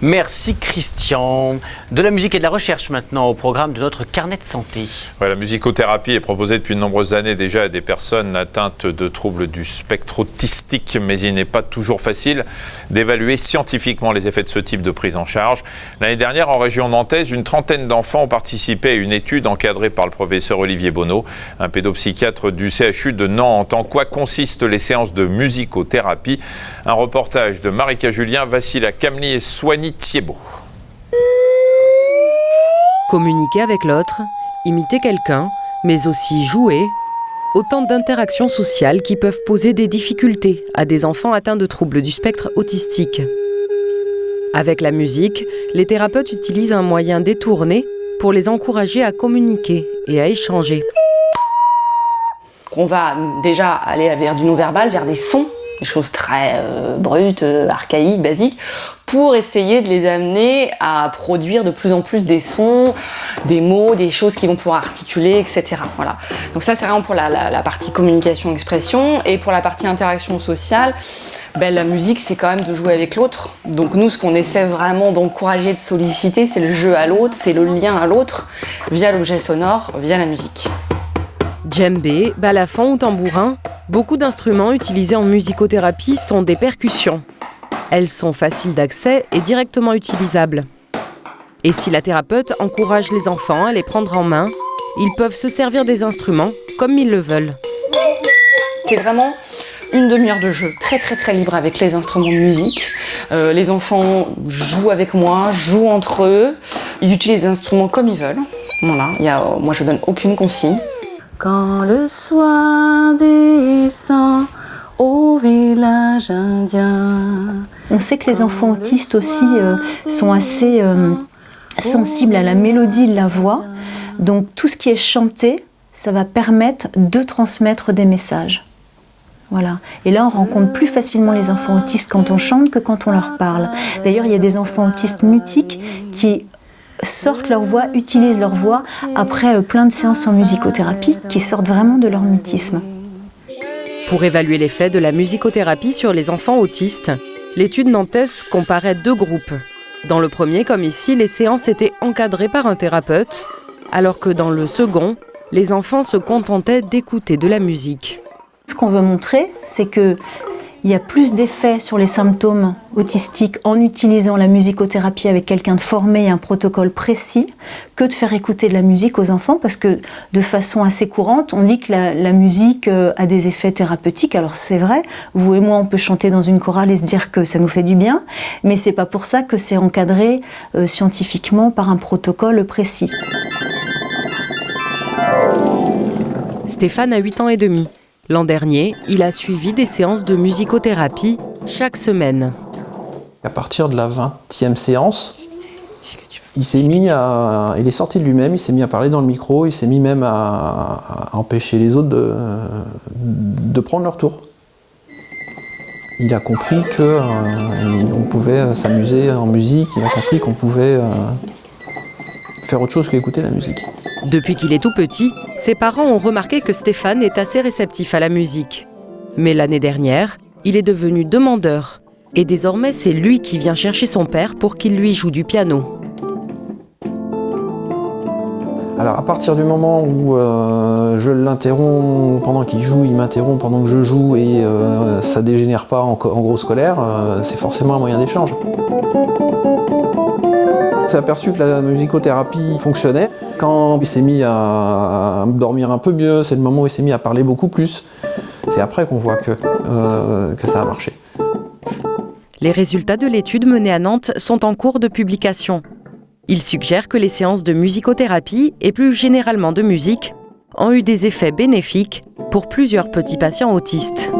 Merci Christian. De la musique et de la recherche maintenant au programme de notre carnet de santé. Ouais, la musicothérapie est proposée depuis de nombreuses années déjà à des personnes atteintes de troubles du spectre autistique, mais il n'est pas toujours facile d'évaluer scientifiquement les effets de ce type de prise en charge. L'année dernière, en région nantaise, une trentaine d'enfants ont participé à une étude encadrée par le professeur Olivier Bonneau, un pédopsychiatre du CHU de Nantes. En quoi consistent les séances de musicothérapie? Un reportage de Marika Julien, Vassila Kamli et Soigny Thiebaud. Communiquer avec l'autre, imiter quelqu'un, mais aussi jouer, autant d'interactions sociales qui peuvent poser des difficultés à des enfants atteints de troubles du spectre autistique. Avec la musique, les thérapeutes utilisent un moyen détourné pour les encourager à communiquer et à échanger. On va déjà aller vers du non-verbal, vers des sons, des choses très brutes, archaïques, basiques, pour essayer de les amener à produire de plus en plus des sons, des mots, des choses qu'ils vont pouvoir articuler, etc. Voilà. Donc ça, c'est vraiment pour la partie communication-expression. Et pour la partie interaction sociale, la musique, c'est quand même de jouer avec l'autre. Donc nous, ce qu'on essaie vraiment d'encourager, de solliciter, c'est le jeu à l'autre, c'est le lien à l'autre, via l'objet sonore, via la musique. Djembé, balafon ou tambourin, beaucoup d'instruments utilisés en musicothérapie sont des percussions. Elles sont faciles d'accès et directement utilisables. Et si la thérapeute encourage les enfants à les prendre en main, ils peuvent se servir des instruments comme ils le veulent. C'est vraiment une demi-heure de jeu très très très libre avec les instruments de musique. Les enfants jouent avec moi, jouent entre eux. Ils utilisent les instruments comme ils veulent. Voilà, moi je donne aucune consigne. Quand le soir descend au village indien. On sait que les enfants autistes aussi sont assez sensibles à la mélodie de la voix. Donc tout ce qui est chanté, ça va permettre de transmettre des messages. Voilà. Et là, on rencontre plus facilement les enfants autistes quand on chante que quand on leur parle. D'ailleurs, il y a des enfants autistes mutiques qui sortent leur voix, utilisent leur voix après plein de séances en musicothérapie qui sortent vraiment de leur mutisme. Pour évaluer l'effet de la musicothérapie sur les enfants autistes, l'étude nantaise comparait deux groupes. Dans le premier, comme ici, les séances étaient encadrées par un thérapeute, alors que dans le second, les enfants se contentaient d'écouter de la musique. Ce qu'on veut montrer, c'est qu'il y a plus d'effets sur les symptômes autistiques en utilisant la musicothérapie avec quelqu'un de formé et un protocole précis que de faire écouter de la musique aux enfants, parce que de façon assez courante, on dit que la musique a des effets thérapeutiques. Alors c'est vrai, vous et moi on peut chanter dans une chorale et se dire que ça nous fait du bien, mais c'est pas pour ça que c'est encadré scientifiquement par un protocole précis. Stéphane a 8 ans et demi. L'an dernier, il a suivi des séances de musicothérapie chaque semaine. À partir de la 20e séance, il est sorti de lui-même, il s'est mis à parler dans le micro, il s'est mis même à empêcher les autres de prendre leur tour. Il a compris qu'on pouvait s'amuser en musique, il a compris qu'on pouvait faire autre chose qu'écouter la musique. Depuis qu'il est tout petit, ses parents ont remarqué que Stéphane est assez réceptif à la musique. Mais l'année dernière, il est devenu demandeur. Et désormais, c'est lui qui vient chercher son père pour qu'il lui joue du piano. Alors à partir du moment où je l'interromps pendant qu'il joue, il m'interrompt pendant que je joue et ça dégénère pas en grosse colère, c'est forcément un moyen d'échange. On s'est aperçu que la musicothérapie fonctionnait. Quand il s'est mis à dormir un peu mieux, c'est le moment où il s'est mis à parler beaucoup plus. C'est après qu'on voit que ça a marché. Les résultats de l'étude menée à Nantes sont en cours de publication. Ils suggèrent que les séances de musicothérapie, et plus généralement de musique, ont eu des effets bénéfiques pour plusieurs petits patients autistes.